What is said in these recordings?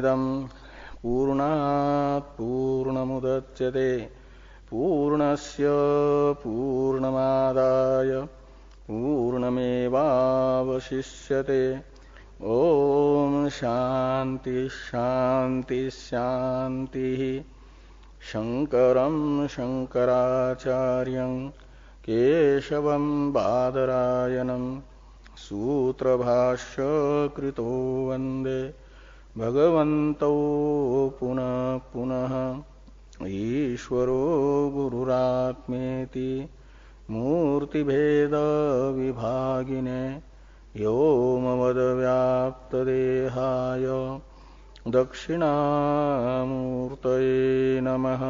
पूर्णमेदम् पूर्णात् पूर्णमुदच्यते पूर्णस्य पूर्णमादाय पूर्णमेवावशिष्यते। ओम शांति शांति शांति। शंकरं शंकराचार्यं केशवं बादरायणं सूत्रभाष्य कृतो वंदे भगवन्तौ पुनः पुनः। ईश्वरो गुरुरात्मेति मूर्तिभेद विभागिने व्योमवद्व्याप्तदेहाय दक्षिणामूर्तये नमः।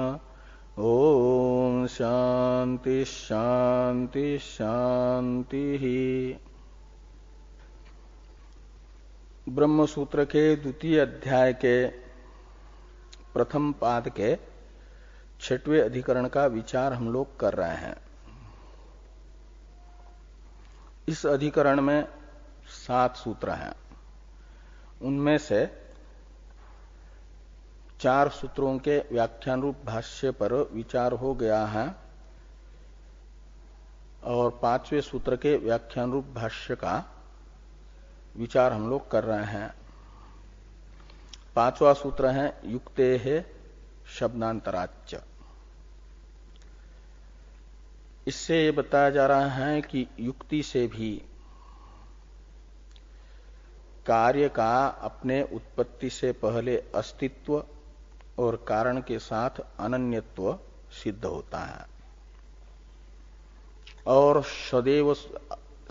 ओम शांति शांति शांति। ब्रह्म सूत्र के द्वितीय अध्याय के प्रथम पाद के 6वें अधिकरण का विचार हम लोग कर रहे हैं। इस अधिकरण में 7 सूत्र हैं। उनमें से 4 सूत्रों के व्याख्यान रूप भाष्य पर विचार हो गया है और 5वें सूत्र के व्याख्यान रूप भाष्य का विचार हम लोग कर रहे हैं। 5वां सूत्र है युक्तेः शब्दांतराच्च। इससे ये बताया जा रहा है कि युक्ति से भी कार्य का अपने उत्पत्ति से पहले अस्तित्व और कारण के साथ अनन्यत्व सिद्ध होता है। और सदैव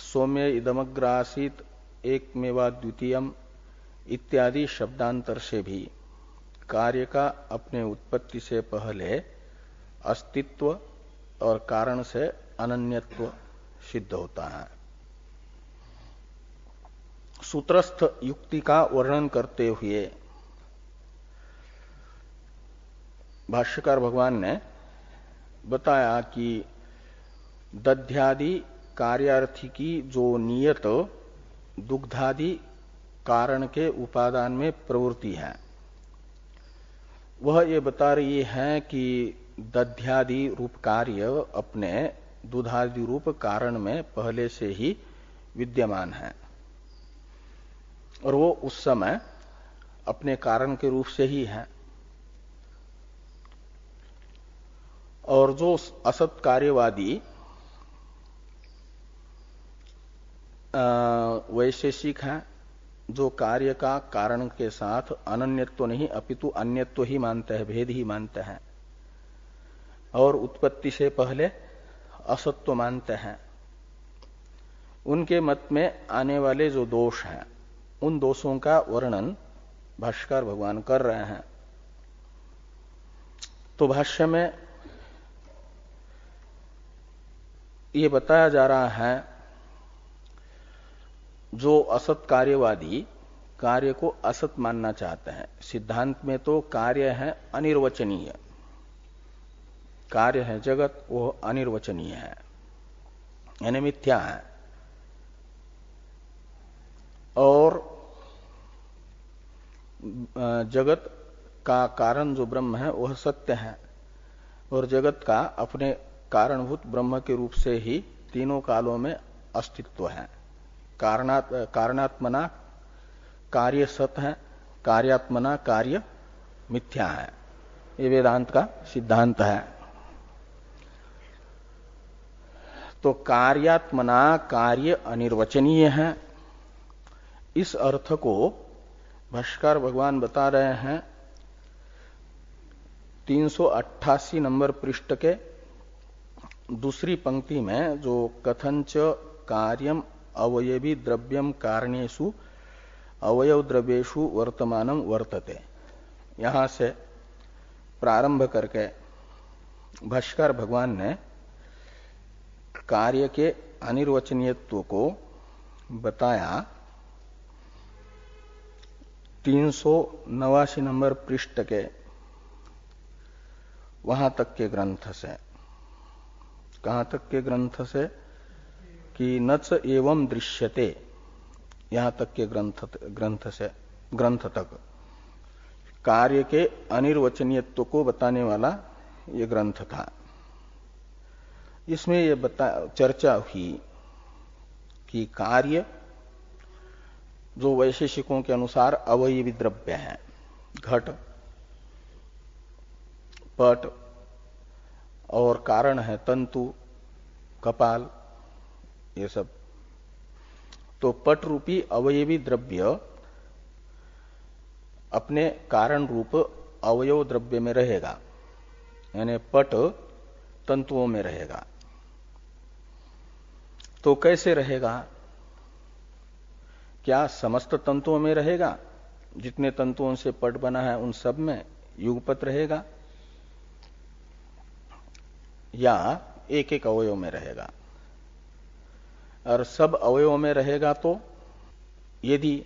सौम्य इदमग्र आसीत् एकमेवा द्वितीयम् इत्यादि शब्दांतर से भी कार्य का अपने उत्पत्ति से पहले अस्तित्व और कारण से अनन्यत्व सिद्ध होता है। सूत्रस्थ युक्ति का वर्णन करते हुए भाष्यकार भगवान ने बताया कि दध्यादि कार्यार्थी की जो नियत दुग्धादि कारण के उपादान में प्रवृत्ति है, वह ये बता रही है कि दध्यादि रूप कार्य अपने दूधादि रूप कारण में पहले से ही विद्यमान है और वो उस समय अपने कारण के रूप से ही है। और जो असत कार्यवादी वैशेषिक है, जो कार्य का कारण के साथ अनन्यत्व नहीं अपितु अन्यत्व ही मानते हैं, भेद ही मानते हैं और उत्पत्ति से पहले असत्व मानते हैं, उनके मत में आने वाले जो दोष हैं उन दोषों का वर्णन भाष्यकार भगवान कर रहे हैं। तो भाष्य में ये बताया जा रहा है जो असत कार्यवादी कार्य को असत मानना चाहते हैं। सिद्धांत में तो कार्य है अनिर्वचनीय, कार्य है जगत, वो अनिर्वचनीय है यानी मिथ्या है। और जगत का कारण जो ब्रह्म है वह सत्य है और जगत का अपने कारणभूत ब्रह्म के रूप से ही तीनों कालों में अस्तित्व है। कारणात्मना कार्य सत है, कार्यात्मना कार्य मिथ्या है। ये वेदांत का सिद्धांत है। तो कार्यात्मना कार्य अनिर्वचनीय है, इस अर्थ को भाष्यकार भगवान बता रहे हैं 388 नंबर पृष्ठ के दूसरी पंक्ति में, जो कथंच कार्यम अवयवी द्रव्यम कारणेषु अवयव द्रव्येषु वर्तमानम वर्तते। यहां से प्रारंभ करके भाष्यकार भगवान ने कार्य के अनिर्वचनीयत्व को बताया 389 नंबर पृष्ठ के वहां तक के ग्रंथ से। कहां तक के ग्रंथ से कि नच एवं दृश्यते, यहां तक के ग्रंथ तक कार्य के अनिर्वचनीयत्व को बताने वाला ये ग्रंथ था। इसमें ये चर्चा हुई कि कार्य जो वैशेषिकों के अनुसार अवयवी द्रव्य है, घट, पट, और कारण है तंतु, कपाल, ये सब। तो पट रूपी अवयवी द्रव्य अपने कारण रूप अवयव द्रव्य में रहेगा, यानी पट तंतुओं में रहेगा। तो कैसे रहेगा? क्या समस्त तंतुओं में रहेगा? जितने तंतुओं से पट बना है उन सब में युगपत रहेगा, या एक एक अवयव में रहेगा? और सब अवयव में रहेगा तो यदि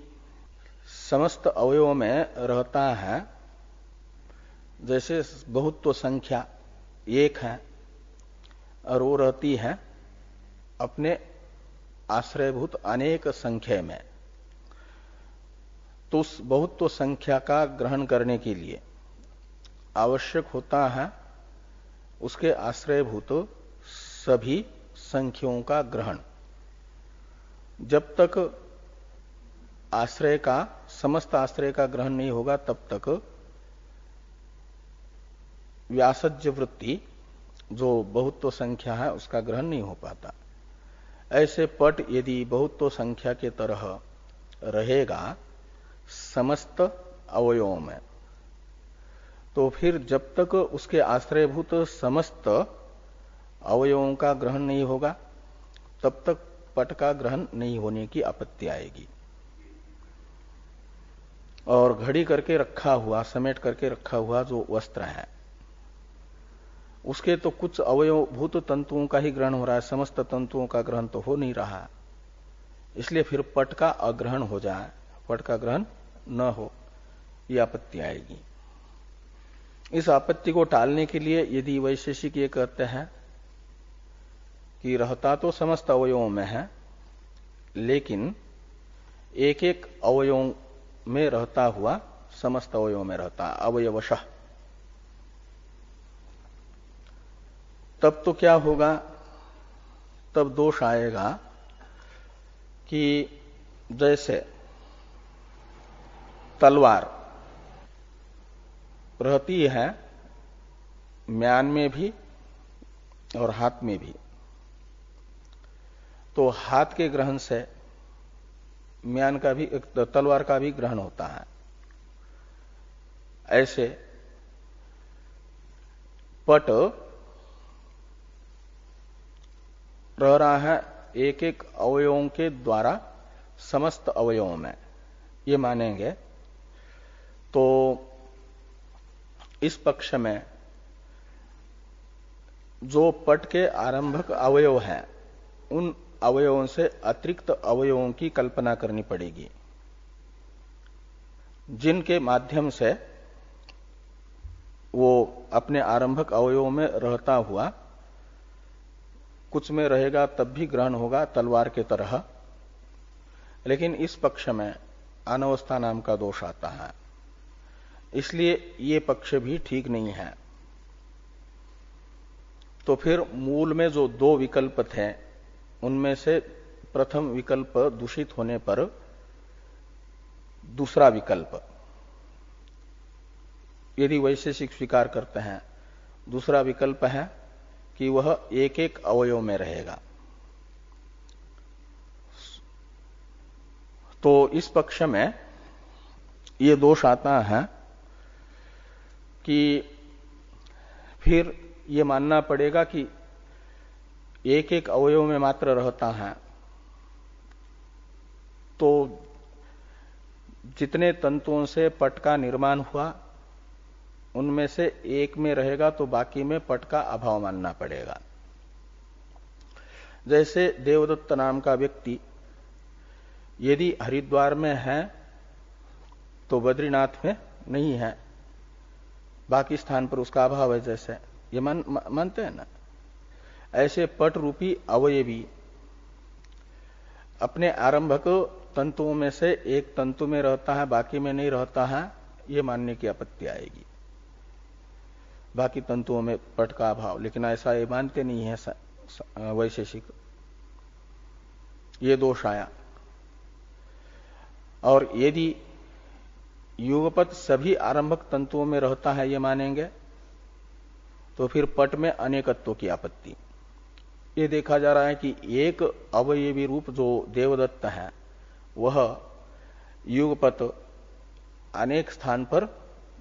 समस्त अवयव में रहता है, जैसे बहुत्व संख्या एक है और वो रहती है अपने आश्रयभूत अनेक संख्या में, तो उस बहुत्व संख्या का ग्रहण करने के लिए आवश्यक होता है उसके आश्रयभूत सभी संख्याओं का ग्रहण। जब तक आश्रय का, समस्त आश्रय का ग्रहण नहीं होगा तब तक व्यासज्य वृत्ति जो बहुत्व संख्या है उसका ग्रहण नहीं हो पाता। ऐसे पट यदि बहुत्व संख्या के तरह रहेगा समस्त अवयवों में, तो फिर जब तक उसके आश्रयभूत समस्त अवयवों का ग्रहण नहीं होगा तब तक पट का ग्रहण नहीं होने की आपत्ति आएगी। और घड़ी करके रखा हुआ, समेट करके रखा हुआ जो वस्त्र है उसके तो कुछ अवयवभूत तंतुओं का ही ग्रहण हो रहा है, समस्त तंतुओं का ग्रहण तो हो नहीं रहा। इसलिए फिर पट का अग्रहण हो जाए, पट का ग्रहण न हो, यह आपत्ति आएगी। इस आपत्ति को टालने के लिए यदि वैशेषिक ये कहते हैं कि रहता तो समस्त अवयवों में है, लेकिन एक एक अवयव में रहता हुआ समस्त अवयवों में रहता, अवयवशः, तब तो क्या होगा? तब दोष आएगा कि जैसे तलवार रहती है म्यान में भी और हाथ में भी, तो हाथ के ग्रहण से म्यान का भी, तलवार का भी ग्रहण होता है। ऐसे पट रह रहा है एक एक अवयवों के द्वारा समस्त अवयवों में, ये मानेंगे तो इस पक्ष में जो पट के आरंभक अवयव हैं उन अवयवों से अतिरिक्त अवयवों की कल्पना करनी पड़ेगी, जिनके माध्यम से वो अपने आरंभक अवयवों में रहता हुआ कुछ में रहेगा तब भी ग्रहण होगा तलवार के तरह। लेकिन इस पक्ष में अनवस्था नाम का दोष आता है, इसलिए ये पक्ष भी ठीक नहीं है। तो फिर मूल में जो दो विकल्प थे उनमें से प्रथम विकल्प दूषित होने पर दूसरा विकल्प यदि वैशेषिक स्वीकार करते हैं, दूसरा विकल्प है कि वह एक एक अवयव में रहेगा। तो इस पक्ष में ये दोष आता है कि फिर ये मानना पड़ेगा कि एक एक अवयव में मात्र रहता है, तो जितने तंतुओं से पट का निर्माण हुआ उनमें से एक में रहेगा तो बाकी में पट का अभाव मानना पड़ेगा। जैसे देवदत्त नाम का व्यक्ति यदि हरिद्वार में है तो बद्रीनाथ में नहीं है, बाकी स्थान पर उसका अभाव है, जैसे ये मानते हैं ना। ऐसे पट रूपी अवयवी अपने आरंभक तंतुओं में से एक तंतु में रहता है, बाकी में नहीं रहता है, ये मानने की आपत्ति आएगी। बाकी तंतुओं में पट का अभाव, लेकिन ऐसा ये मानते नहीं है वैशेषिक। ये दोष आया। और यदि युगपत सभी आरंभक तंतुओं में रहता है ये मानेंगे तो फिर पट में अनेकत्व की आपत्ति। ये देखा जा रहा है कि एक अवयवी रूप जो देवदत्त है वह युगपत अनेक स्थान पर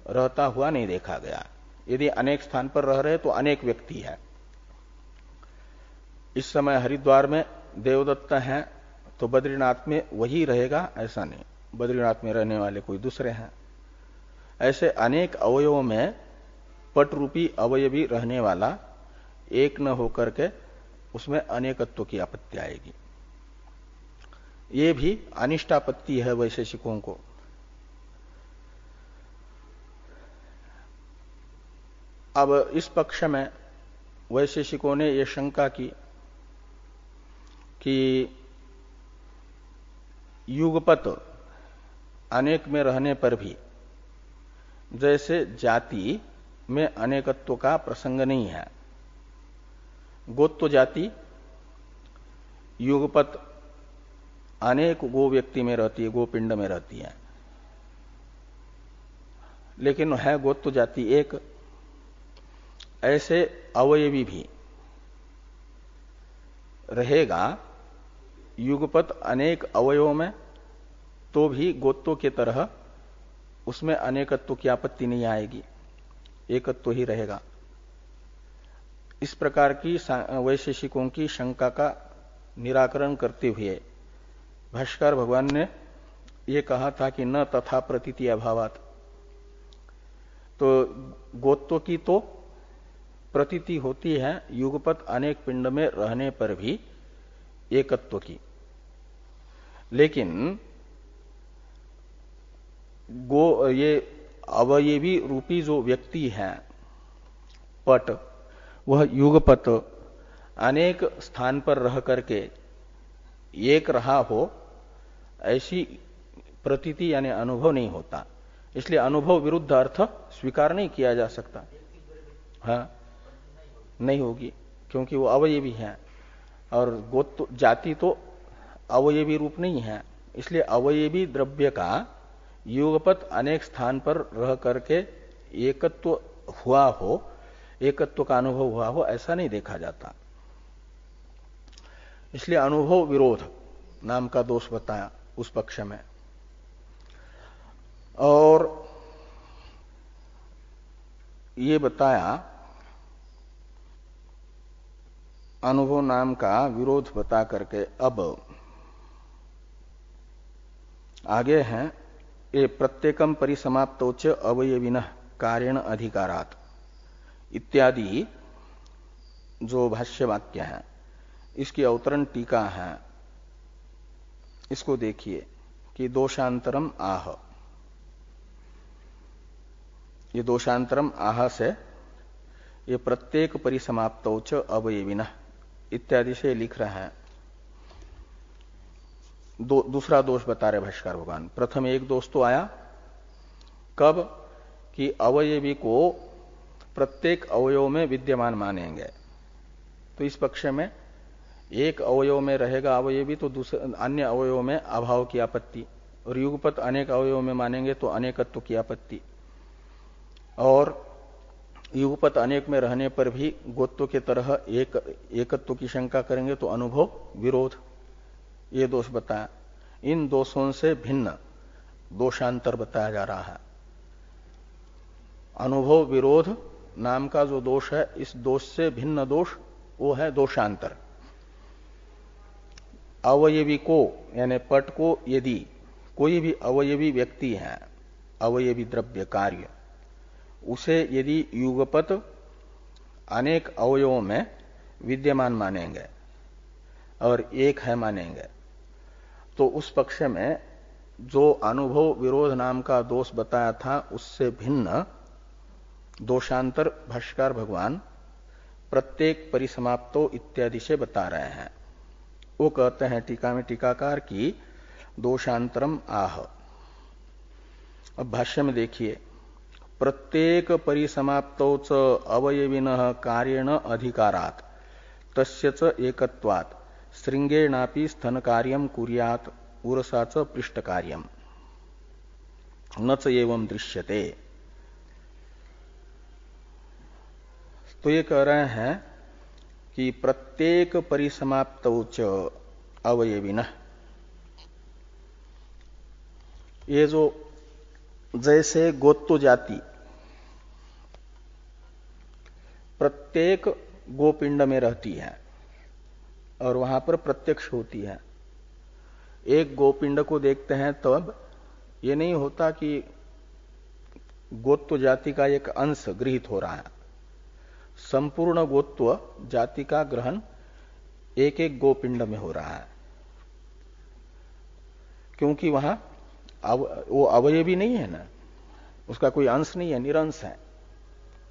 रहता हुआ नहीं देखा गया। यदि अनेक स्थान पर रह रहे तो अनेक व्यक्ति है। इस समय हरिद्वार में देवदत्त है तो बद्रीनाथ में वही रहेगा ऐसा नहीं, बद्रीनाथ में रहने वाले कोई दूसरे हैं। ऐसे अनेक अवयवों में पट रूपी अवयवी रहने वाला एक न होकर के उसमें अनेकत्व की आपत्ति आएगी। ये भी अनिष्टापत्ति है वैशेषिकों को। अब इस पक्ष में वैशेषिकों ने यह शंका की कि युगपत अनेक में रहने पर भी जैसे जाति में अनेकत्व का प्रसंग नहीं है, गोत्व जाति युगपत अनेक गो व्यक्ति में रहती है, गोपिंड में रहती है, लेकिन है गोत्व जाति एक। ऐसे अवयवी भी रहेगा युगपत अनेक अवयवों में तो भी गोत्व के तरह उसमें अनेकत्व की आपत्ति नहीं आएगी, एकत्व ही रहेगा। इस प्रकार की वैशेषिकों की शंका का निराकरण करते हुए भाष्कर भगवान ने ये कहा था कि न तथा प्रतीति अभावात। तो गोत्व की तो प्रतीति होती है युगपत अनेक पिंड में रहने पर भी एकत्व की, लेकिन ये अवयवी रूपी जो व्यक्ति है पट, वह युगपत अनेक स्थान पर रह करके एक रहा हो ऐसी प्रतीति यानी अनुभव नहीं होता। इसलिए अनुभव विरुद्ध अर्थ स्वीकार नहीं किया जा सकता। हाँ, नहीं होगी, क्योंकि वो अवयवी है और गोत्व जाति तो अवयवी रूप नहीं है। इसलिए अवयवी द्रव्य का युगपत अनेक स्थान पर रह करके एकत्व हुआ हो, एकत्व का अनुभव हुआ हो, ऐसा नहीं देखा जाता। इसलिए अनुभव विरोध नाम का दोष बताया उस पक्ष में। और ये बताया अनुभव नाम का विरोध बता करके अब आगे हैं ये प्रत्येकम परिसमाप्तोच अवयविनः कार्यण अधिकारात् इत्यादि जो भाष्य वाक्य है, इसकी अवतरण टीका है। इसको देखिए कि दोषांतरम आह, ये दोषांतरम आह से ये प्रत्येक परिसमाप्तोच अवयविनः इत्यादि से लिख रहे हैं। दूसरा दोष बता रहे भाष्कर भगवान। प्रथम एक दोष तो आया कब कि अवयवी को प्रत्येक अवयव में विद्यमान मानेंगे, तो इस पक्ष में एक अवयव में रहेगा अवयवी तो दूसरे अन्य अवयव में अभाव की आपत्ति, और युगपत अनेक अवयव में मानेंगे तो अनेकत्व की आपत्ति, और युगपत अनेक में रहने पर भी गोत्व के तरह एकत्व की शंका करेंगे तो अनुभव विरोध, ये दोष बताया। इन दोषों से भिन्न दोषांतर बताया जा रहा है। अनुभव विरोध नाम का जो दोष है, इस दोष से भिन्न दोष वो है दोषांतर। अवयवी को यानी पट को यदि कोई भी अवयवी व्यक्ति है, अवयवी द्रव्य कार्य, उसे यदि युगपत अनेक अवयवों में विद्यमान मानेंगे और एक है मानेंगे, तो उस पक्ष में जो अनुभव विरोध नाम का दोष बताया था उससे भिन्न दोषांतर भाष्यकार भगवान प्रत्येक परिसमाप्तो इत्यादि से बता रहे हैं। वो कहते हैं टीका में टीकाकार की दोषांतरम आह, अब भाष्य में देखिए, प्रत्येक परिसमाप्तौच अवयविनः कार्येण अधिकारात् तस्य च एकत्वात् श्रृंगेणापि स्तन कार्यम कुर्यात् उरसाच पृष्ठ कार्यम न च एवं दृश्यते। तो ये कह रहे हैं कि प्रत्येक परिसमाप्तौच अवयविनः, ये जो जैसे गोत्व जाति प्रत्येक गोपिंड में रहती है और वहां पर प्रत्यक्ष होती है, एक गोपिंड को देखते हैं तब ये नहीं होता कि गोत्व जाति का एक अंश गृहीत हो रहा है, संपूर्ण गोत्व जाति का ग्रहण एक एक गोपिंड में हो रहा है, क्योंकि वहां वो अवयवी नहीं है ना, उसका कोई अंश नहीं है, निरंश है।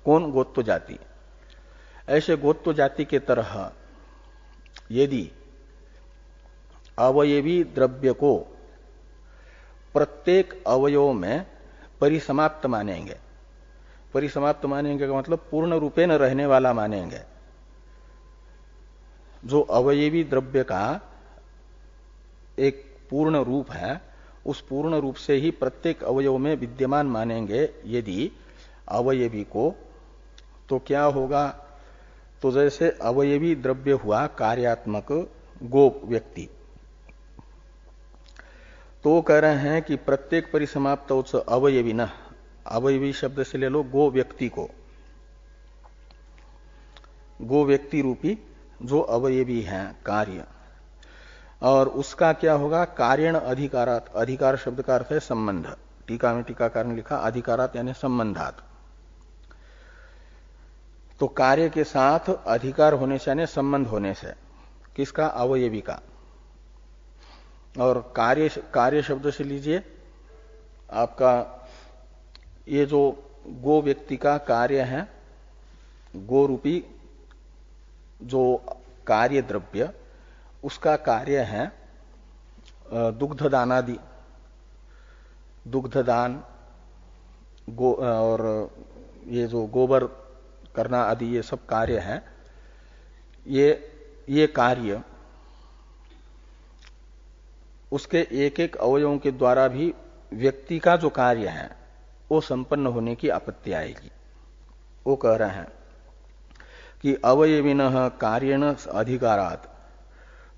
कौन? गोत्व जाति। ऐसे गोत्व जाति के तरह यदि अवयवी द्रव्य को प्रत्येक अवयव में परिसमाप्त मानेंगे, परिसमाप्त मानेंगे का मतलब पूर्ण रूपे न रहने वाला मानेंगे, जो अवयवी द्रव्य का एक पूर्ण रूप है उस पूर्ण रूप से ही प्रत्येक अवयव में विद्यमान मानेंगे यदि अवयवी को, तो क्या होगा? तो जैसे अवयवी द्रव्य हुआ कार्यात्मक गो व्यक्ति, तो कह रहे हैं कि प्रत्येक परिसमाप्त अवयवी न, अवयवी शब्द से ले लो गो व्यक्ति को, गो व्यक्ति रूपी जो अवयवी है कार्य, और उसका क्या होगा? कार्यण अधिकारात, अधिकार शब्द का अर्थ है संबंध, टीका में टीकाकार ने लिखा अधिकारात यानी संबंधात, तो कार्य के साथ अधिकार होने से यानी संबंध होने से, किसका? अवयवी का। और कार्य शब्द से लीजिए आपका ये जो गो व्यक्ति का कार्य है, गो रूपी जो कार्य द्रव्य, उसका कार्य है दुग्धदान आदि, दुग्धदान गो, और ये जो गोबर करना आदि ये सब कार्य है, ये कार्य उसके एक एक अवयवों के द्वारा भी व्यक्ति का जो कार्य है वो संपन्न होने की आपत्ति आएगी। वो कह रहे हैं कि अवयविनः कार्येण अधिकारात्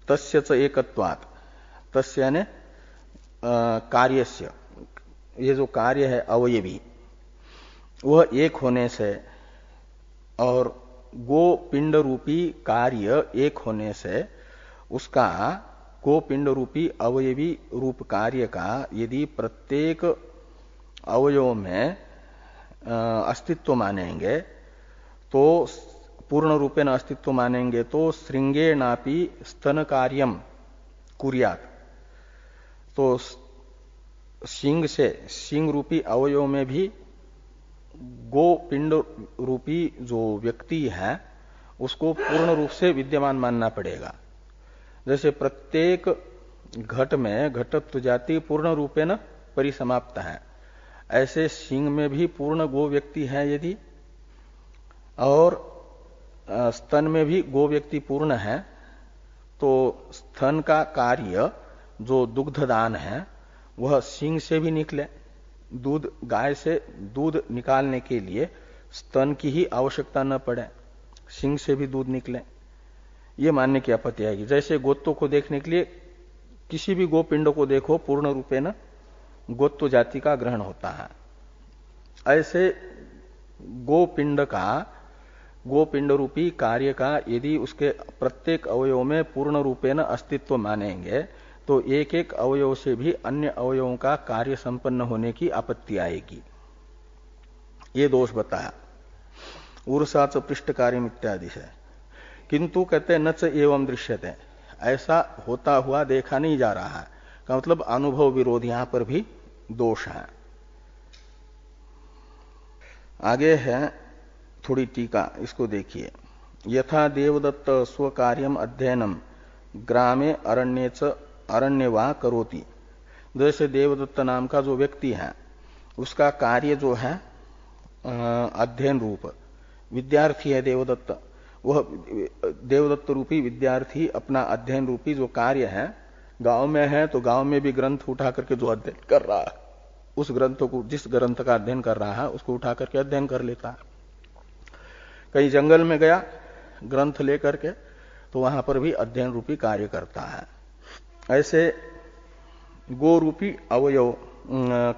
तस्य च एकत्वात्, तस्य यानी कार्यस्य, ये जो कार्य है अवयवी वह एक होने से और गो पिंड रूपी कार्य एक होने से उसका गो पिंड रूपी अवयवी रूप कार्य का यदि प्रत्येक अवयव में अस्तित्व मानेंगे, तो पूर्ण रूपेण अस्तित्व मानेंगे, तो श्रृंगेणापि स्तन कार्यम कुर्यात्, तो सिंह से, सिंह रूपी अवयव में भी गो पिंड रूपी जो व्यक्ति है उसको पूर्ण रूप से विद्यमान मानना पड़ेगा। जैसे प्रत्येक घट में घटत्व जाति पूर्ण रूपेण परिसमाप्त है, ऐसे सिंह में भी पूर्ण गो व्यक्ति है यदि, और स्तन में भी गो व्यक्ति पूर्ण है, तो स्तन का कार्य जो दुग्धदान है वह सिंह से भी निकले। दूध, गाय से दूध निकालने के लिए स्तन की ही आवश्यकता न पड़े, सिंह से भी दूध निकले, ये मानने की आपत्ति आएगी। जैसे गोत्व को देखने के लिए किसी भी गोपिंड को देखो पूर्ण रूपे न गोत्व जाति का ग्रहण होता है, ऐसे गोपिंड का, गोपिंड रूपी कार्य का यदि उसके प्रत्येक अवयव में पूर्ण रूपे न अस्तित्व मानेंगे, तो एक एक अवयव से भी अन्य अवयवों का कार्य संपन्न होने की आपत्ति आएगी। ये दोष बताया उर्साच पृष्ठ कार्य इत्यादि से। किंतु कहते न च एवं दृश्यते, ऐसा होता हुआ देखा नहीं जा रहा है, का मतलब अनुभव विरोध यहां पर भी दोष है। आगे है थोड़ी टीका, इसको देखिए। यथा देवदत्त स्वकार्यम अध्ययनम ग्रामे अरण्य वा करोति, जैसे देवदत्त नाम का जो व्यक्ति है उसका कार्य जो है अध्ययन रूप विद्यार्थी है देवदत्त, वह देवदत्त रूपी विद्यार्थी अपना अध्ययन रूपी जो कार्य है, गांव में है तो गांव में भी ग्रंथ उठा करके जो अध्ययन कर रहा है, उस ग्रंथ को, जिस ग्रंथ का अध्ययन कर रहा है उसको उठा करके अध्ययन कर लेता है। कहीं जंगल में गया ग्रंथ लेकर के, तो वहां पर भी अध्ययन रूपी कार्य करता है। ऐसे गो रूपी अवयव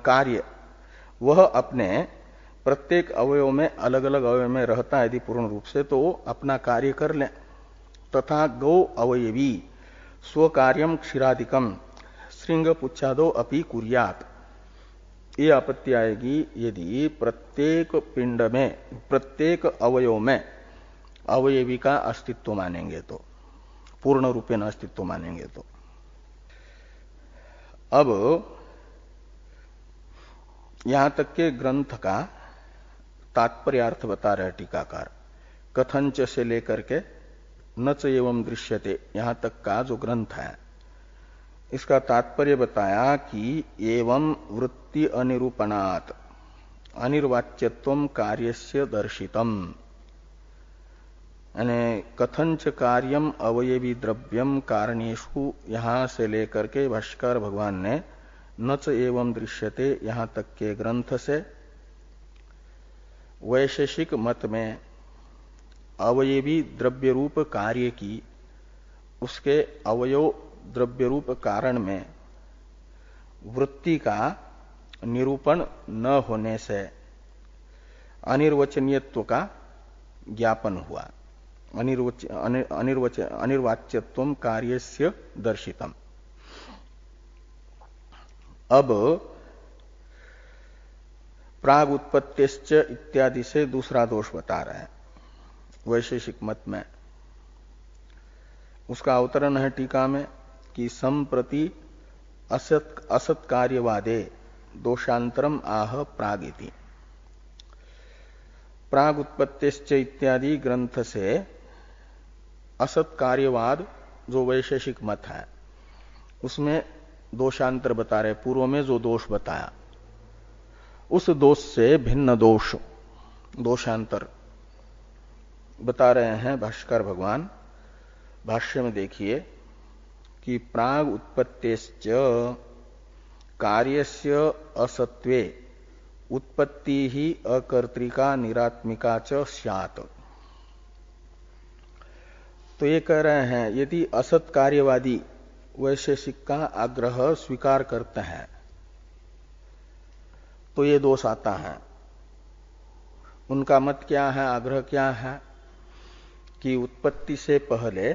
कार्य वह अपने प्रत्येक अवयव में, अलग अलग अवयव में रहता है यदि पूर्ण रूप से, तो वो अपना कार्य कर ले। तथा गौ अवयवी स्व कार्यम क्षीरादिकम श्रृंग पुच्छादो अपि कुर्यात, ये आपत्ति आएगी यदि प्रत्येक पिंड में, प्रत्येक अवयव में अवयवी का अस्तित्व मानेंगे तो, पूर्ण रूपेण अस्तित्व मानेंगे तो। अब यहां तक के ग्रंथ का तात्पर्यार्थ बता रहे टीकाकार। कथंच से लेकर के नच एवं दृश्यते यहां तक का जो ग्रंथ है, इसका तात्पर्य बताया कि एवं वृत्ति अनिरूपणात् अनिर्वाच्यत्वं कार्यस्य दर्शितम, यानी कथंच कार्यम अवयवी द्रव्यम कारणेषु, यहां से लेकर के भाष्कर भगवान ने नच एवं दृश्यते यहां तक के ग्रंथ से वैशेषिक मत में अवयवी द्रव्य रूप कार्य की, उसके अवयव द्रव्य रूप कारण में वृत्ति का निरूपण न होने से अनिर्वचनीयत्व का ज्ञापन हुआ। अनिर्वाच्यत्वम कार्यस्य दर्शितम। अब प्राग उत्पत्तिश्च इत्यादि से दूसरा दोष बता रहे हैं वैशेषिक मत में। उसका अवतरण है टीका में कि संप्रति असत कार्यवादे दोषांतरम आह प्रागिति। प्राग उत्पत्तिश्च इत्यादि ग्रंथ से असत कार्यवाद जो वैशेषिक मत है उसमें दोषांतर बता रहे। पूर्व में जो दोष बताया उस दोष से भिन्न दोष, दोषांतर बता रहे हैं भाष्कर भगवान। भाष्य में देखिए कि प्राग उत्पत्तिश्च कार्यस्य असत्वे उत्पत्ति ही अकर्तृका निरात्मिका च स्यात्। तो ये कह रहे हैं यदि असत कार्यवादी वैशेषिक का आग्रह स्वीकार करते हैं तो ये दोष आता है। उनका मत क्या है, आग्रह क्या है कि उत्पत्ति से पहले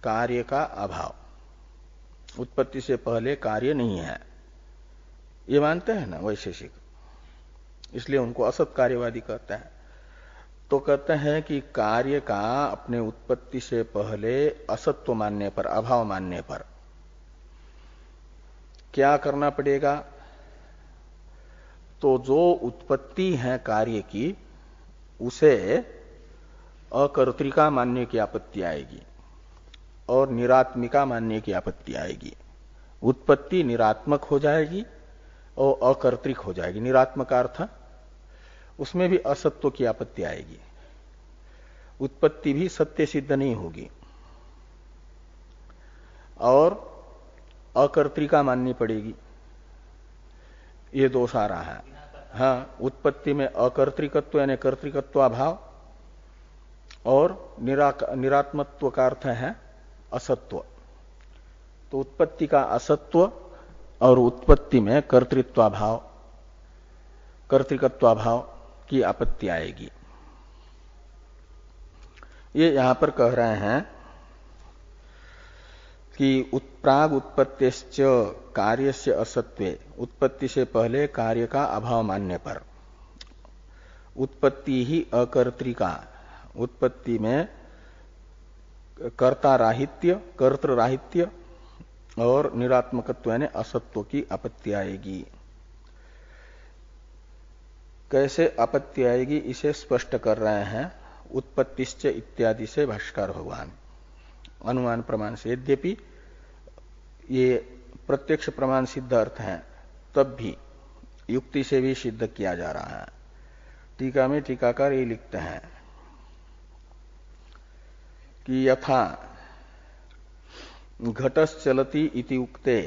कार्य का अभाव, उत्पत्ति से पहले कार्य नहीं है, ये मानते हैं ना वैशेषिक, इसलिए उनको असत कार्यवादी कहते हैं। तो कहते हैं कि कार्य का अपने उत्पत्ति से पहले असत्व मानने पर, अभाव मानने पर क्या करना पड़ेगा, तो जो उत्पत्ति है कार्य की उसे अकर्तृका मानने की आपत्ति आएगी और निरात्मिका मानने की आपत्ति आएगी। उत्पत्ति निरात्मक हो जाएगी और अकर्तृक हो जाएगी। निरात्मक अर्थ उसमें भी असत्व की आपत्ति आएगी, उत्पत्ति भी सत्य सिद्ध नहीं होगी और अकर्तृका माननी पड़ेगी। ये दोष आ रहा है। हाँ, उत्पत्ति में अकर्तृकत्व यानी कर्तृकत्वाभाव और निरात्मत्व का अर्थ है असत्व। तो उत्पत्ति का असत्व और उत्पत्ति में कर्तृत्वाभाव, कर्तृकत्वाभाव की आपत्ति आएगी। ये यहां पर कह रहे हैं कि प्राग उत्पत्तिश्च कार्यस्य असत्वे, उत्पत्ति से पहले कार्य का अभाव मानने पर उत्पत्ति ही अकर्तृका, उत्पत्ति में कर्ता राहित्य, कर्तृ राहित्य और निरात्मकत्व यानी असत्व की आपत्ति आएगी। कैसे आपत्ति आएगी इसे स्पष्ट कर रहे हैं उत्पत्तिश्च इत्यादि से भाष्कर भगवान अनुमान प्रमाण से। यद्यपि ये प्रत्यक्ष प्रमाण सिद्ध अर्थ हैं, तब भी युक्ति से भी सिद्ध किया जा रहा है। टीका में टीकाकार ये लिखते हैं कि यथा घटश्चलति इति उक्ते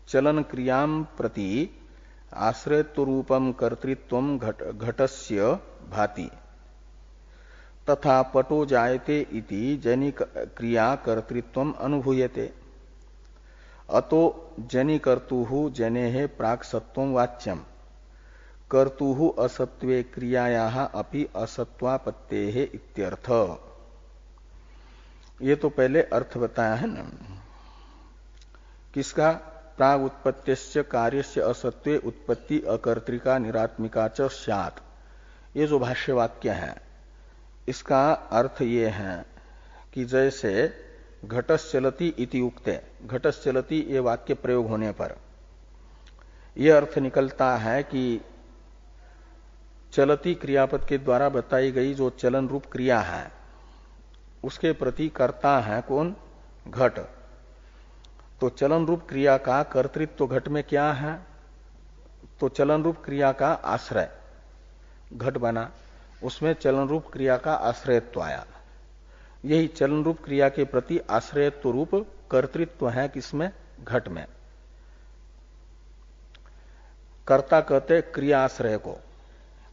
चलन क्रियां प्रति आश्रयत्व रूपम कर्तृत्वम घटस्य भाति तथा पटो जायते इति जनि क्रिया कर्तृत्वम अनुभूयते अतो जनि कर्तुः जनेः प्राक् सत्वं वाच्यम कर्तुः असत्वे क्रियायाः अपि असत्वापत्तेः इत्यर्थ। ये तो पहले अर्थ बताया है ना, किसका? प्राग उत्पत्तिस्य कार्यस्य असत्वे उत्पत्ति अकर्तृका निरात्मिका च स्यात्। ये जो भाष्य वाक्य है इसका अर्थ ये है कि जैसे घटश्चलति इति उक्ते, घटश्चलति ये वाक्य प्रयोग होने पर यह अर्थ निकलता है कि चलती क्रियापद के द्वारा बताई गई जो चलन रूप क्रिया है उसके प्रति कर्ता है कौन? घट। तो चलन रूप क्रिया का कर्तृत्व तो घट में क्या है? तो चलन रूप क्रिया का आश्रय घट बना, उसमें चलन रूप क्रिया का आश्रयत्व आया। यही चलन रूप क्रिया के प्रति आश्रयत्व रूप कर्तृत्व है किसमें? घट में। कर्ता कहते क्रियाश्रय को,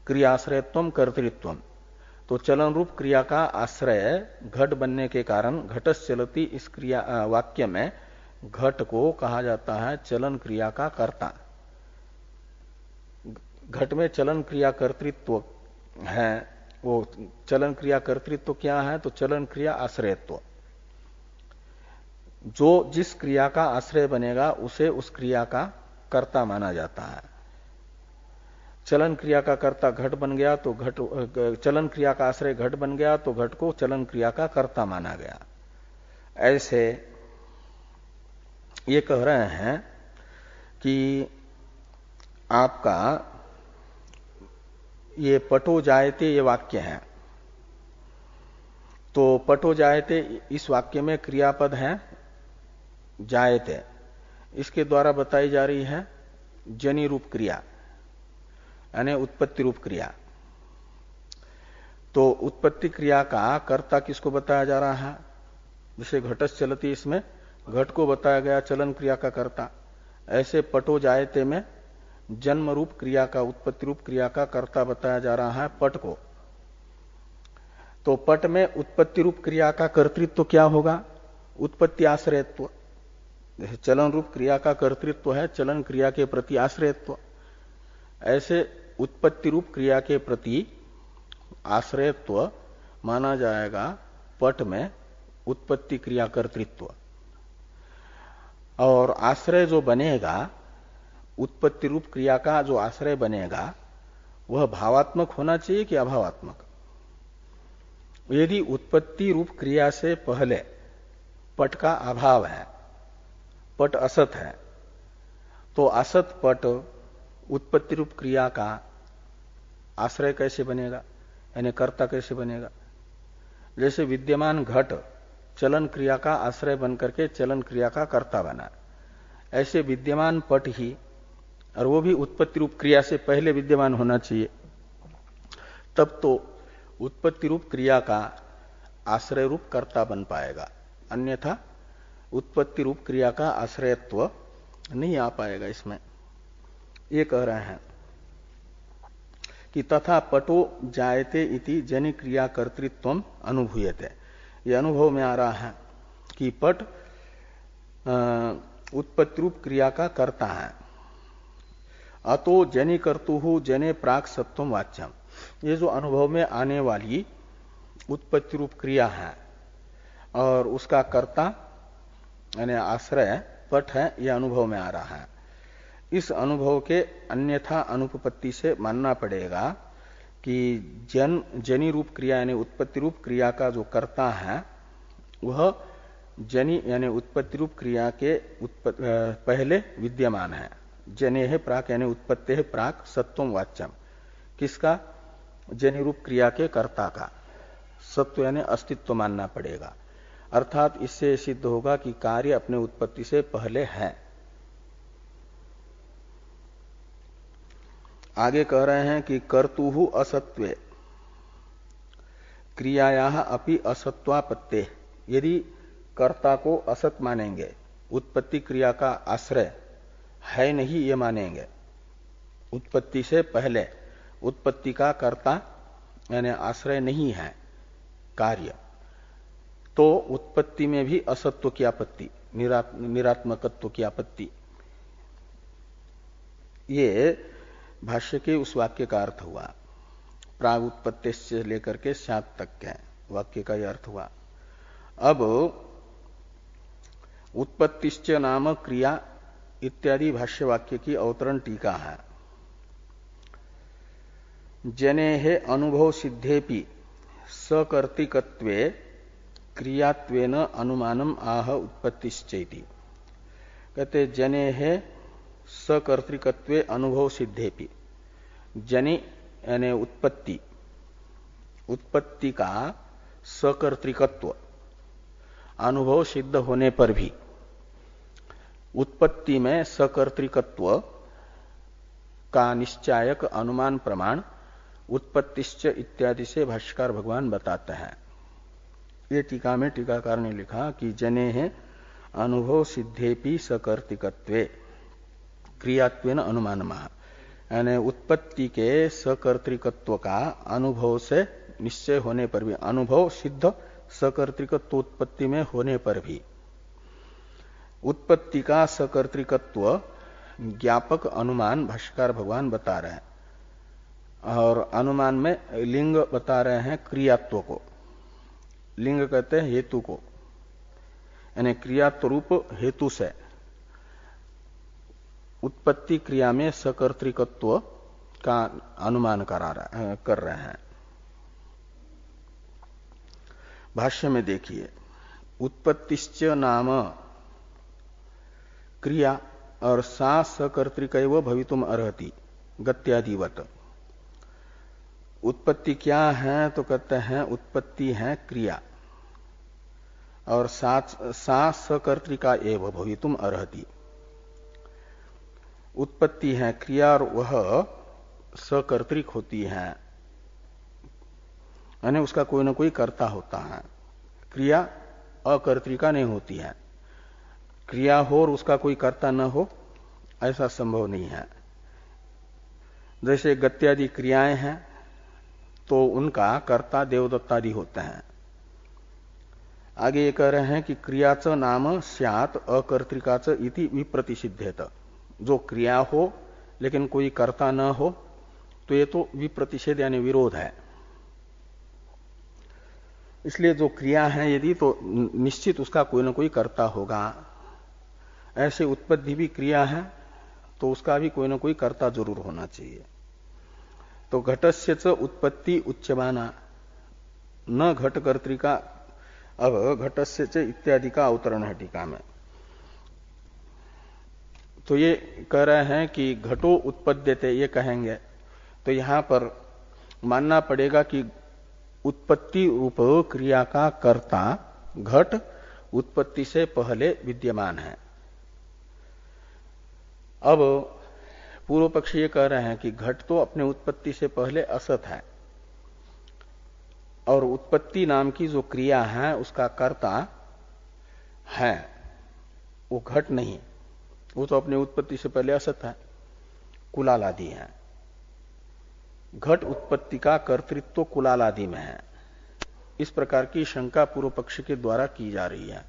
क्रियाश्रयत्वम कर्तृत्वम। तो चलन रूप क्रिया का आश्रय घट बनने के कारण घटश्चलति इस क्रिया वाक्य में घट को कहा जाता है चलन क्रिया का कर्ता। घट में चलन क्रिया कर्तृत्व है, वो चलन क्रिया कर्तृत्व क्या है? तो चलन क्रिया आश्रयत्व। जो जिस क्रिया का आश्रय बनेगा उसे उस क्रिया का कर्ता माना जाता है। चलन क्रिया का कर्ता घट बन गया तो घट, चलन क्रिया का आश्रय घट बन गया तो घट को चलन क्रिया का कर्ता माना गया। ऐसे ये कह रहे हैं कि आपका ये पटो जायते ये वाक्य है, तो पटो जायते इस वाक्य में क्रियापद है जायते, इसके द्वारा बताई जा रही है जनि रूप क्रिया यानी उत्पत्ति रूप क्रिया। तो उत्पत्ति क्रिया का कर्ता किसको बताया जा रहा है? जैसे घटश्चलति इसमें घट को बताया गया चलन क्रिया का कर्ता, ऐसे पटो जायते में जन्म रूप क्रिया का उत्पत्ति रूप क्रिया का कर्ता बताया जा रहा है पट को। तो पट में उत्पत्ति रूप क्रिया का कर्तृत्व क्या होगा? उत्पत्ति आश्रयत्व। जैसे चलन रूप क्रिया का कर्तृत्व है चलन क्रिया के प्रति आश्रयत्व, ऐसे उत्पत्ति रूप क्रिया के प्रति आश्रयत्व माना जाएगा पट में उत्पत्ति क्रिया कर्तृत्व। और आश्रय जो बनेगा, उत्पत्ति रूप क्रिया का जो आश्रय बनेगा वह भावात्मक होना चाहिए कि अभावात्मक? यदि उत्पत्ति रूप क्रिया से पहले पट का अभाव है, पट असत है, तो असत पट उत्पत्ति रूप क्रिया का आश्रय कैसे बनेगा, यानी कर्ता कैसे बनेगा? जैसे विद्यमान घट चलन क्रिया का आश्रय बनकर के चलन क्रिया का कर्ता बना, ऐसे विद्यमान पट ही, और वो भी उत्पत्ति रूप क्रिया से पहले विद्यमान होना चाहिए, तब तो उत्पत्ति रूप क्रिया का आश्रय रूप कर्ता बन पाएगा, अन्यथा उत्पत्ति रूप क्रिया का आश्रयत्व नहीं आ पाएगा इसमें। ये कह रहे हैं कि तथा पटो जायते इति जनि क्रिया कर्तृत्वम अनुभूयते। ये अनुभव में आ रहा है कि पट उत्पत्ति रूप क्रिया का कर्ता है। अतो जनि कर्तुहु जने प्राक सत्वम वाच्यम। ये जो अनुभव में आने वाली उत्पत्ति रूप क्रिया है और उसका कर्ता यानी आश्रय पट है, यह अनुभव में आ रहा है। इस अनुभव के अन्यथा अनुपपत्ति से मानना पड़ेगा कि जनि रूप क्रिया यानी उत्पत्ति रूप क्रिया का जो कर्ता है वह जनि यानी उत्पत्ति रूप क्रिया के पहले विद्यमान है। जने है प्राक यानी उत्पत्ति है प्राक सत्वम वाच्यम। किसका? जनि रूप क्रिया के कर्ता का सत्व यानी अस्तित्व मानना पड़ेगा। अर्थात इससे सिद्ध होगा कि कार्य अपने उत्पत्ति से पहले है। आगे कह रहे हैं कि कर्तुहु असत्वे क्रियाया अपि असत्वापत्ते, यदि कर्ता को असत मानेंगे, उत्पत्ति क्रिया का आश्रय है नहीं ये मानेंगे, उत्पत्ति से पहले उत्पत्ति का कर्ता यानी आश्रय नहीं है कार्य, तो उत्पत्ति में भी असत्व की आपत्ति, निरात्मकत्व की आपत्ति। ये भाष्य के उस वाक्य का अर्थ हुआ। प्राग उत्पत्ति से लेकर के सात तक के वाक्य का यह अर्थ हुआ। अब उत्पत्तिश्च नाम क्रिया इत्यादि भाष्य वाक्य की अवतरण टीका है। जनेहे अनुभव सिद्धेपि सकर्तिकत्वे क्रियात्वेन अनुमानम आह उत्पत्तिश्चैति। कहते जनेहे सकर्तृकत्वे अनुभव सिद्धेपि, जनि यानी उत्पत्ति, उत्पत्ति का सकर्तृकत्व अनुभव सिद्ध होने पर भी, उत्पत्ति में सकर्तृकत्व का निश्चायक अनुमान प्रमाण उत्पत्तिश्च इत्यादि से भाष्यकार भगवान बताते हैं। ये टीका में टीकाकार ने लिखा कि जने है अनुभव सिद्धेपि सकर्तृकत्वे क्रियात्वेन अनुमानमः, यानी उत्पत्ति के सकर्तृकत्व का अनुभव से निश्चय होने पर भी, अनुभव सिद्ध सकर्तृकत्व उत्पत्ति में होने पर भी, उत्पत्ति का सकर्तृकत्व ज्ञापक अनुमान भाष्यकार भगवान बता रहे हैं। और अनुमान में लिंग बता रहे हैं क्रियात्व को, लिंग कहते हैं हेतु को, यानी क्रियात्व रूप हेतु से उत्पत्ति क्रिया में सकर्तृकत्व का अनुमान कर रहे हैं। भाष्य में देखिए, उत्पत्तिश्च नाम क्रिया और सा सकर्तृकैव भवितुम अर्हति गत्यादिवत। उत्पत्ति क्या है तो कहते हैं उत्पत्ति है क्रिया और सा सकर्तृका एव भवितुम अर्हति। उत्पत्ति है क्रिया और वह सकर्तृक होती है, यानी उसका कोई ना कोई कर्ता होता है। क्रिया अकर्तृका नहीं होती है, क्रिया हो और उसका कोई कर्ता न हो ऐसा संभव नहीं है। जैसे गत्यादि क्रियाएं हैं तो उनका कर्ता देवदत्तादि होते हैं। आगे ये कह रहे हैं कि क्रियाच नाम स्यात् अकर्तृकाच इति विप्रतिषिद्धेत। जो क्रिया हो लेकिन कोई कर्ता न हो तो ये तो विप्रतिषेध यानी विरोध है। इसलिए जो क्रिया है यदि तो निश्चित उसका कोई ना कोई कर्ता होगा। ऐसे उत्पत्ति भी क्रिया है तो उसका भी कोई ना कोई कर्ता जरूर होना चाहिए। तो घटस्य च उत्पत्ति उच्यमाना न घटकर्तृका। अब घटस्य च इत्यादि का अवतरण है टीका में। तो ये कह रहे हैं कि घटो उत्पद्यते, ये कहेंगे तो यहां पर मानना पड़ेगा कि उत्पत्ति रूप क्रिया का कर्ता घट उत्पत्ति से पहले विद्यमान है। अब पूर्व पक्षी ये कह रहे हैं कि घट तो अपने उत्पत्ति से पहले असत है और उत्पत्ति नाम की जो क्रिया है उसका कर्ता है वो घट नहीं, वो तो अपने उत्पत्ति से पहले असत है, कुलालादि है। घट उत्पत्ति का कर्तृत्व कुलालादि में है। इस प्रकार की शंका पूर्व पक्ष के द्वारा की जा रही है।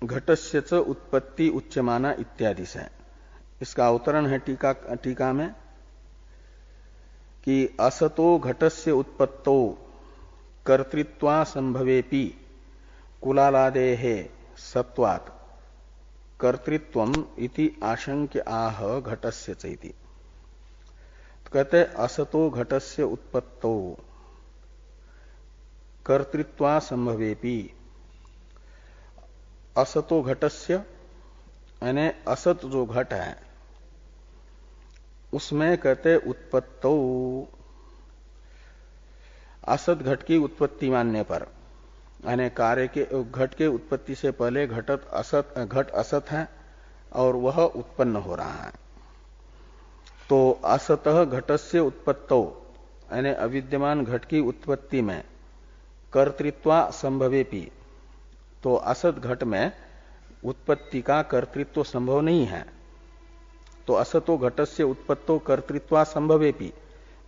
घटस्य च उत्पत्ति उच्यमाना इत्यादि से इसका अवतरण है टीका में कि असतो घटस्य उत्पत्तो कर्तृत्वा संभवेपि कुलालादेहे सत्वात् कर्तृत्वम इति आशंक्य आह घटस्य चैति। तो कहते असतो घटस्य उत्पत्तो कर्तृत्वा संभवेपि। असतो घटस्य यानी असत जो घट है उसमें कहते उत्पत्तो, असत घट की उत्पत्ति मानने पर यानी कार्य के घट के उत्पत्ति से पहले घट असत है और वह उत्पन्न हो रहा है। तो असतः घटस्य उत्पत्तौ यानी अविद्यमान घट की उत्पत्ति में कर्तृत्वा संभवेपि, तो असत घट में उत्पत्ति का कर्तृत्व संभव नहीं है। तो असतो घटस्य उत्पत्तो कर्तृत्वा संभवेपि,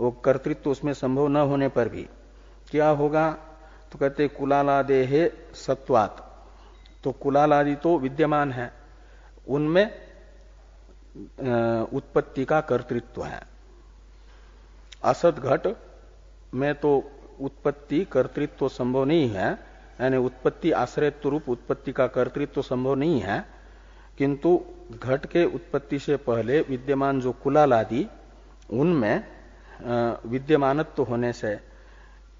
वो कर्तृत्व उसमें संभव न होने पर भी क्या होगा, तो कहते कुलालादेहे सत्वात, तो कुलालादि तो विद्यमान है, उनमें उत्पत्ति का कर्तृत्व है। असत घट में तो उत्पत्ति कर्तृत्व संभव नहीं है, यानी उत्पत्ति आश्रयत्व रूप उत्पत्ति का कर्तृत्व संभव नहीं है, किंतु घट के उत्पत्ति से पहले विद्यमान जो कुलाल आदि उनमें विद्यमानत्व होने से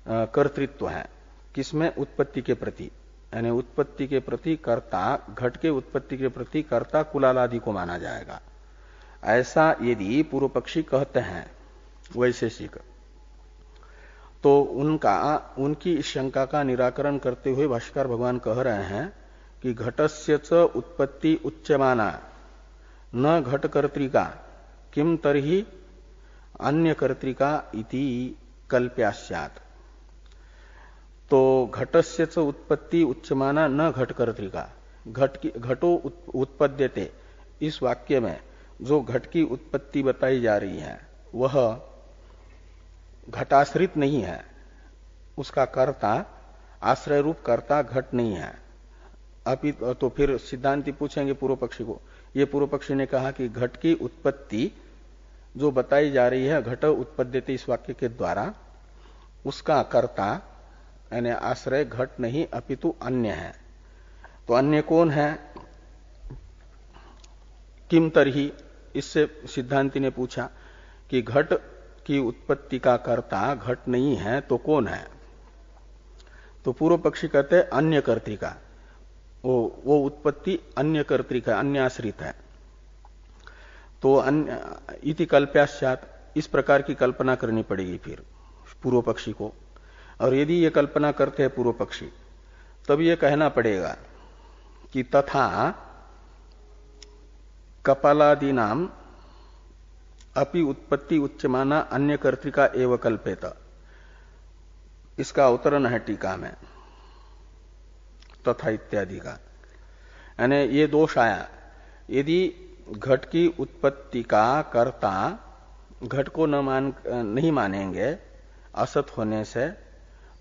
कर्तृत्व है। किसमें? उत्पत्ति के प्रति, यानी उत्पत्ति के प्रति कर्ता, घट के उत्पत्ति के प्रति कर्ता कुलाल आदि को माना जाएगा। ऐसा यदि पूर्व पक्षी कहते हैं वैशेषिक, तो उनकी इस शंका का निराकरण करते हुए भाष्यकार भगवान कह रहे हैं कि घटस्य च उत्पत्ति उच्यमाना न घट कर्तृका किम तरहि अन्य कर्तृका इति कल्प्यास्यात्। तो घटस्य च उत्पत्ति उच्यमाना न घट कर्तृका, घटो उत्पद्यते, इस वाक्य में जो घट की उत्पत्ति बताई जा रही है वह घटाश्रित नहीं है, उसका कर्ता आश्रय रूप कर्ता घट नहीं है। अभी तो फिर सिद्धांति पूछेंगे पूर्व पक्षी को, ये पूर्व पक्षी ने कहा कि घट की उत्पत्ति जो बताई जा रही है घट उत्पद्यते इस वाक्य के द्वारा, उसका कर्ता यानी आश्रय घट नहीं अपितु अन्य है। तो अन्य कौन है? किम तरही, इससे सिद्धांति ने पूछा कि घट की उत्पत्ति का कर्ता घट नहीं है तो कौन है? तो पूर्व पक्षी कहते हैं अन्य कर्तृका, वो उत्पत्ति अन्य कर्तृका, अन्य आश्रित है। तो अन्य इति कल्प्यास्यात्, इस प्रकार की कल्पना करनी पड़ेगी फिर पूर्व पक्षी को। और यदि ये कल्पना करते हैं पूर्व पक्षी, तब ये कहना पड़ेगा कि तथा कपालादि नाम अपि उत्पत्ति उच्यमाना अन्य कर्तृका एव कल्पेत। इसका अवतरण है टीका में तथा इत्यादि का, यानी ये दोष आया। यदि घट की उत्पत्ति का कर्ता घट को नहीं मानेंगे असत होने से,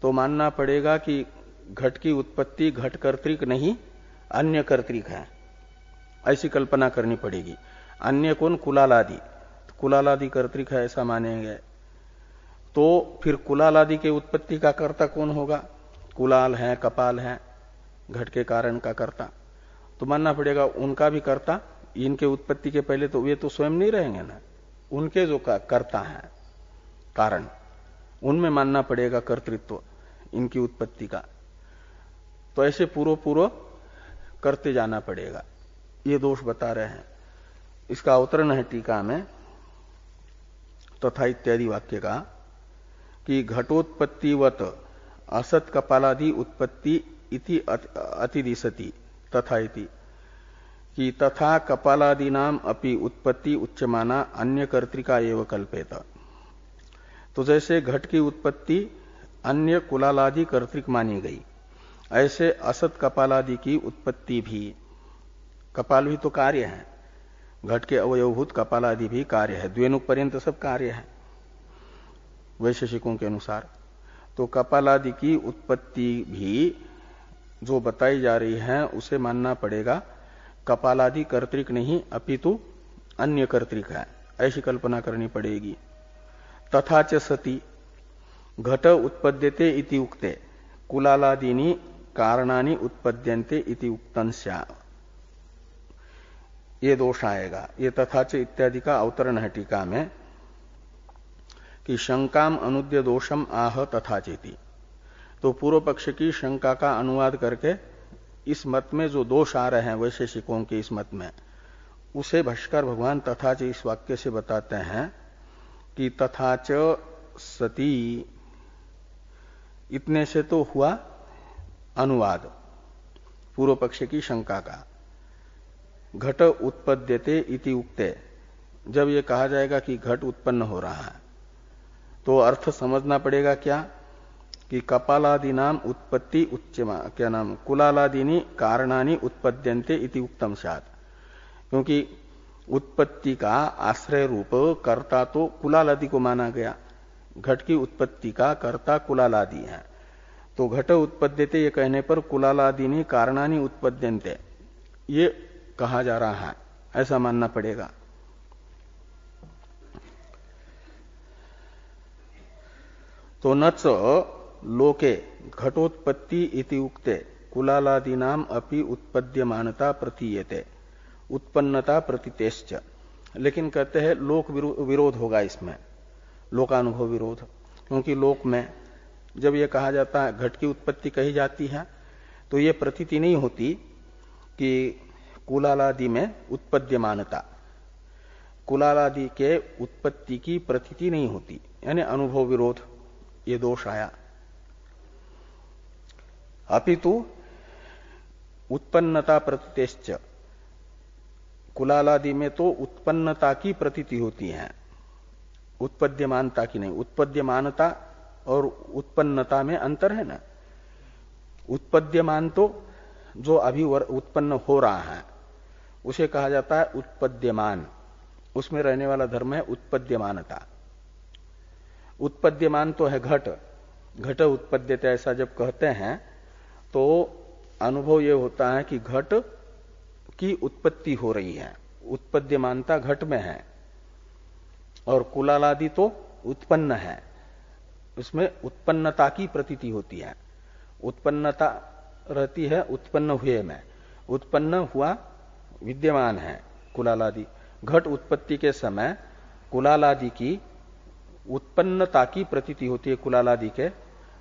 तो मानना पड़ेगा कि घट की उत्पत्ति घट कर्तृक नहीं अन्य कर्तृक है, ऐसी कल्पना करनी पड़ेगी। अन्य कौन? कुलालादि, कुलालादि कर्तृक है ऐसा मानेंगे, तो फिर कुलालादि के उत्पत्ति का कर्ता कौन होगा? कुलाल है, कपाल है, घट के कारण का कर्ता, तो मानना पड़ेगा उनका भी कर्ता। इनके उत्पत्ति के पहले तो वे तो स्वयं नहीं रहेंगे ना, उनके जो कर्ता है कारण, उनमें मानना पड़ेगा कर्तृत्व इनकी उत्पत्ति का। तो ऐसे पूर्व करते जाना पड़ेगा, ये दोष बता रहे हैं। इसका अवतरण है टीका में तथा इत्यादि वाक्य का कि घटोत्पत्तिवत असत कपालादि उत्पत्ति इति अतिदिशति तथा इति, कि तथा कपालादि नाम अपि उत्पत्ति उच्यमाना अन्य कर्तृका एव कल्पेत। तो जैसे घट की उत्पत्ति अन्य कुलालादि कर्तृक मानी गई, ऐसे असत कपालादि की उत्पत्ति भी, कपाल भी तो कार्य है, घट के अवयवभूत कपालादि भी कार्य है, द्वेनुक पर्यंत सब कार्य है वैशेषिकों के अनुसार। तो कपालादि की उत्पत्ति भी जो बताई जा रही है उसे मानना पड़ेगा कपालादि कर्तृक नहीं अपितु अन्य कर्तृक है, ऐसी कल्पना करनी पड़ेगी। तथा च सति घट उत्पद्यते इति उक्ते कुलालादीनि कारणानि उत्पद्यन्ते इति उक्तं स्यात्, ये दोष आएगा। ये तथा च इत्यादि का अवतरण है टीका में कि शंकाम अनुद्य दोषम आह तथा चेति। तो पूर्व पक्ष की शंका का अनुवाद करके इस मत में जो दोष आ रहे हैं वैशेषिकों के इस मत में, उसे भाष्यकार भगवान तथा च इस वाक्य से बताते हैं कि तथा च सती, इतने से तो हुआ अनुवाद पूर्व पक्ष की शंका का। घट उत्पद्यते इति उक्ते, जब ये कहा जाएगा कि घट उत्पन्न हो रहा है तो अर्थ समझना पड़ेगा क्या कि कपालादि नाम उत्पत्ति उच्चमा क्या नाम कुलालादीनी कारणानि उत्पद्यन्ते इति उक्तम स्यात्, क्योंकि उत्पत्ति का आश्रय रूप कर्ता तो कुलालादि को माना गया, घट की उत्पत्ति का कर्ता कुलालादि है। तो घट उत्पद्यते ये कहने पर कुलालादीनी कारणानि उत्पद्यन्ते ये कहा जा रहा है, ऐसा मानना पड़ेगा। तो न च लोके घटोत्पत्ति इति उक्ते कुलालादीनाम अपि उत्पद्यमानता प्रतीयते उत्पन्नता प्रतीतेश्च। लेकिन कहते हैं लोक विरोध होगा इसमें, लोकानुभव विरोध, क्योंकि लोक में जब ये कहा जाता है घट की उत्पत्ति कही जाती है तो ये प्रतीति नहीं होती कि कुलालादि में उत्पद्यमानता, कुलालादि के उत्पत्ति की प्रतीति नहीं होती, यानी अनुभव विरोध, ये दोष आया। अपितु उत्पन्नता प्रतीतेश्च, कुलालादि में तो उत्पन्नता की प्रतीति होती है, उत्पद्यमानता की नहीं। उत्पद्यमानता और उत्पन्नता में अंतर है ना। उत्पद्यमान तो जो अभी उत्पन्न हो रहा है उसे कहा जाता है उत्पद्यमान, उसमें रहने वाला धर्म है उत्पद्यमानता। उत्पद्यमान तो है घट, घट उत्पद्यते ऐसा जब कहते हैं तो अनुभव यह होता है कि घट की उत्पत्ति हो रही है, उत्पद्यमानता घट में है, और कुलालादि तो उत्पन्न है, उसमें उत्पन्नता की प्रतीति होती है। उत्पन्नता रहती है उत्पन्न हुए में, उत्पन्न हुआ विद्यमान है कुलालादि। घट उत्पत्ति के समय कुलालादि की उत्पन्नता की प्रतीति होती है कुलालादि के,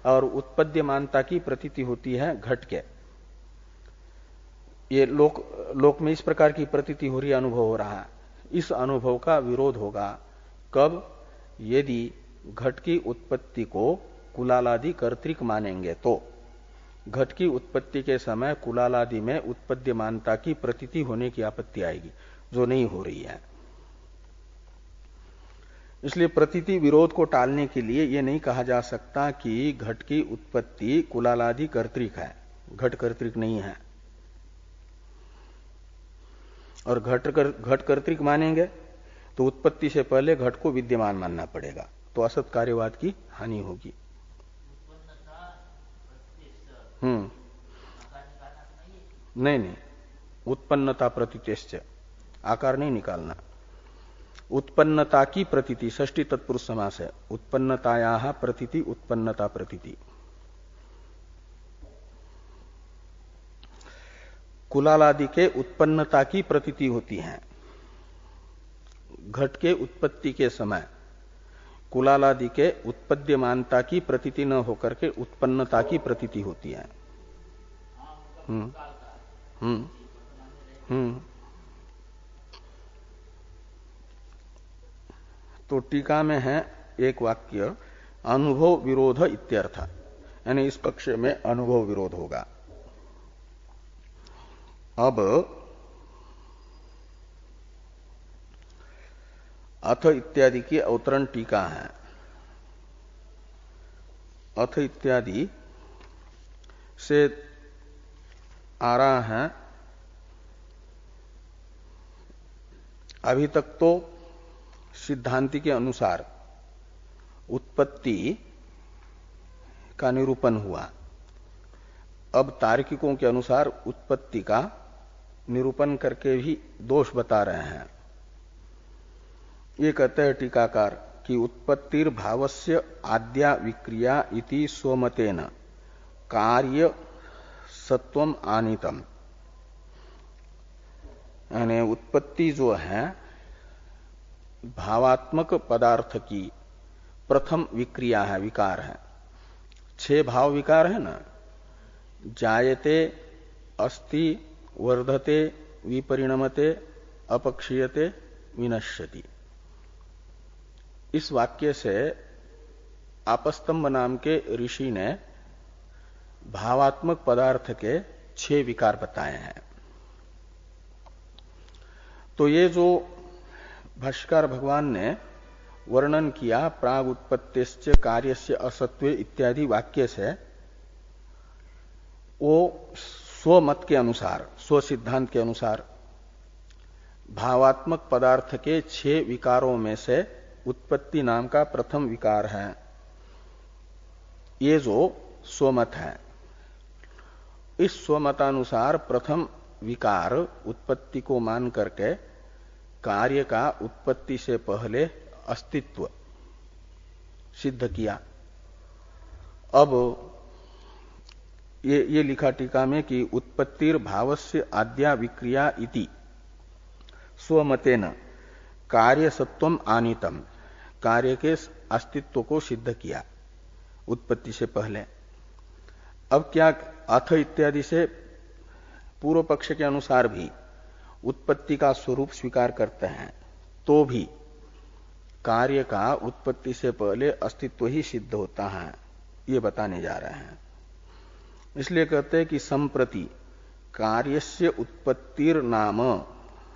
और उत्पद्यमानता की प्रतीति होती है घट के। ये लोक में इस प्रकार की प्रतीति हो रही, अनुभव हो रहा है। इस अनुभव का विरोध होगा कब? यदि घट की उत्पत्ति को कुलालादि कर्तृक मानेंगे तो। घट की उत्पत्ति के समय कुलालादि में उत्पद्यमानता की प्रतीति होने की आपत्ति आएगी, जो नहीं हो रही है। इसलिए प्रतीति विरोध को टालने के लिए यह नहीं कहा जा सकता कि घट की उत्पत्ति कुलालादि कर्तृक है, घट कर्तृक नहीं है। और घट कर्तृक मानेंगे तो उत्पत्ति से पहले घट को विद्यमान मानना पड़ेगा, तो असत कार्यवाद की हानि होगी। नहीं, उत्पन्नता प्रतीतेश्च, आकार नहीं निकालना। उत्पन्नता की प्रतीति, षष्ठी तत्पुरुष समास है। उत्पन्नतायाः प्रतीति, उत्पन्नता प्रतीति। कुलालादि के उत्पन्नता की प्रतीति होती है। घट के उत्पत्ति के समय कुलालादि के उत्पद्यमानता की प्रतीति न होकर के उत्पन्नता की प्रतीति होती है। तो टीका में है एक वाक्य, अनुभव विरोध इत्यर्थ, यानी इस पक्ष में अनुभव विरोध होगा। अब अथ इत्यादि की अवतरण टीका है। अथ इत्यादि से आ रहा है, अभी तक तो सिद्धांति के अनुसार उत्पत्ति का निरूपण हुआ। अब तार्किकों के अनुसार उत्पत्ति का निरूपण करके भी दोष बता रहे हैं। ये कहते हैं टीकाकार कि उत्पत्तिर भावस्य आद्या विक्रिया इति स्वमतेन कार्य सत्वम आनीतम, यानी उत्पत्ति जो है भावात्मक पदार्थ की प्रथम विक्रिया है, विकार है। 6 भाव विकार है ना, जायते, अस्ति, वर्धते, विपरिणमते, अपक्षीयते, विनश्यति। इस वाक्य से आपस्तंभ नाम के ऋषि ने भावात्मक पदार्थ के 6 विकार बताए हैं। तो ये जो भाष्यकार भगवान ने वर्णन किया प्राग उत्पत्तिश्च कार्यस्य असत्व इत्यादि वाक्य से, वो स्वमत के अनुसार, स्व सिद्धांत के अनुसार भावात्मक पदार्थ के 6 विकारों में से उत्पत्ति नाम का प्रथम विकार है। ये जो स्वमत है, इस स्वमतानुसार प्रथम विकार उत्पत्ति को मान करके कार्य का उत्पत्ति से पहले अस्तित्व सिद्ध किया। अब ये लिखा टीका में कि उत्पत्तिर भावस्य आद्या विक्रिया इति स्वमतेन कार्य सत्वम आनीतम, कार्य के अस्तित्व को सिद्ध किया उत्पत्ति से पहले। अब क्या अथ इत्यादि से पूर्व पक्ष के अनुसार भी उत्पत्ति का स्वरूप स्वीकार करते हैं, तो भी कार्य का उत्पत्ति से पहले अस्तित्व ही सिद्ध होता है, ये बताने जा रहे हैं। इसलिए कहते हैं कि संप्रति कार्यस्य उत्पत्तिर नाम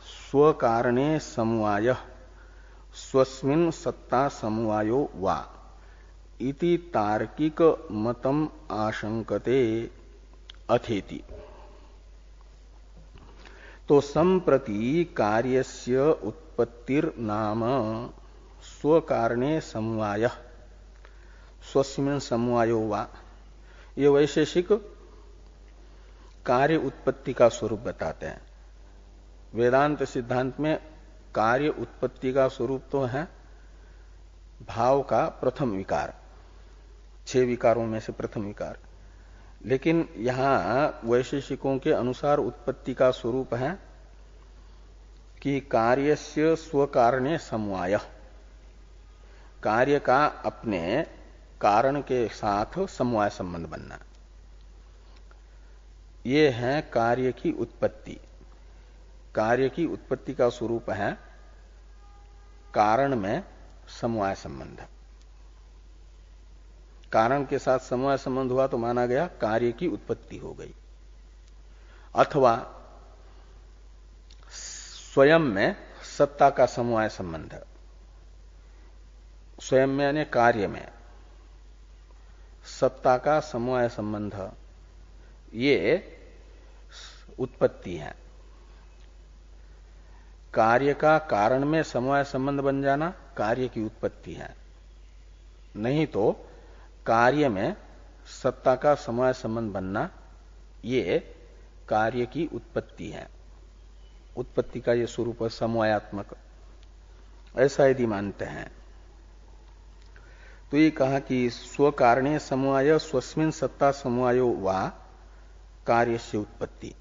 स्वकारणे समवाय स्वस्मिन् सत्ता समवायो वा इति तार्किक मतम आशंकते अथेति। तो संप्रति कार्यस्य उत्पत्तिर नाम स्वकारणे समवाय स्वस्मिन् समवायो वा, ये वैशेषिक कार्य उत्पत्ति का स्वरूप बताते हैं। वेदांत सिद्धांत में कार्य उत्पत्ति का स्वरूप तो है भाव का प्रथम विकार, 6 विकारों में से प्रथम विकार, लेकिन यहां वैशेषिकों के अनुसार उत्पत्ति का स्वरूप है कि कार्यस्य स्वकारणे समवाय, कार्य का अपने कारण के साथ समवाय संबंध बनना, ये है कार्य की उत्पत्ति। कार्य की उत्पत्ति का स्वरूप है कारण में समवाय संबंध। कारण के साथ समवाय संबंध हुआ तो माना गया कार्य की उत्पत्ति हो गई। अथवा स्वयं में सत्ता का समवाय संबंध, स्वयं में यानी कार्य में सत्ता का समवाय संबंध, ये उत्पत्ति है। कार्य का कारण में समवाय संबंध बन जाना कार्य की उत्पत्ति है, नहीं तो कार्य में सत्ता का समवाय संबंध बनना ये कार्य की उत्पत्ति है। उत्पत्ति का ये स्वरूप है समवायात्मक, ऐसा यदि मानते हैं तो ये कहा कि स्वकारणे समवाय स्वस्मिन् सत्ता समवायो वा कार्यस्य उत्पत्ति,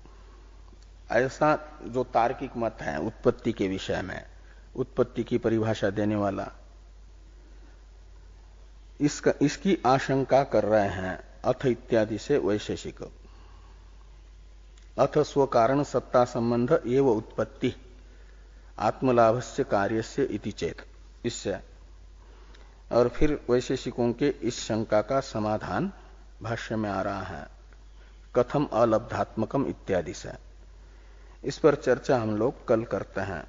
ऐसा जो तार्किक मत है उत्पत्ति के विषय में, उत्पत्ति की परिभाषा देने वाला, इसकी आशंका कर रहे हैं अथ इत्यादि से वैशेषिक। अथ स्वकारण सत्ता संबंध एव उत्पत्ति आत्मलाभस्य कार्यस्य इति चेत, इससे। और फिर वैशेषिकों के इस शंका का समाधान भाष्य में आ रहा है कथम अलब्धात्मकम इत्यादि से। इस पर चर्चा हम लोग कल करते हैं।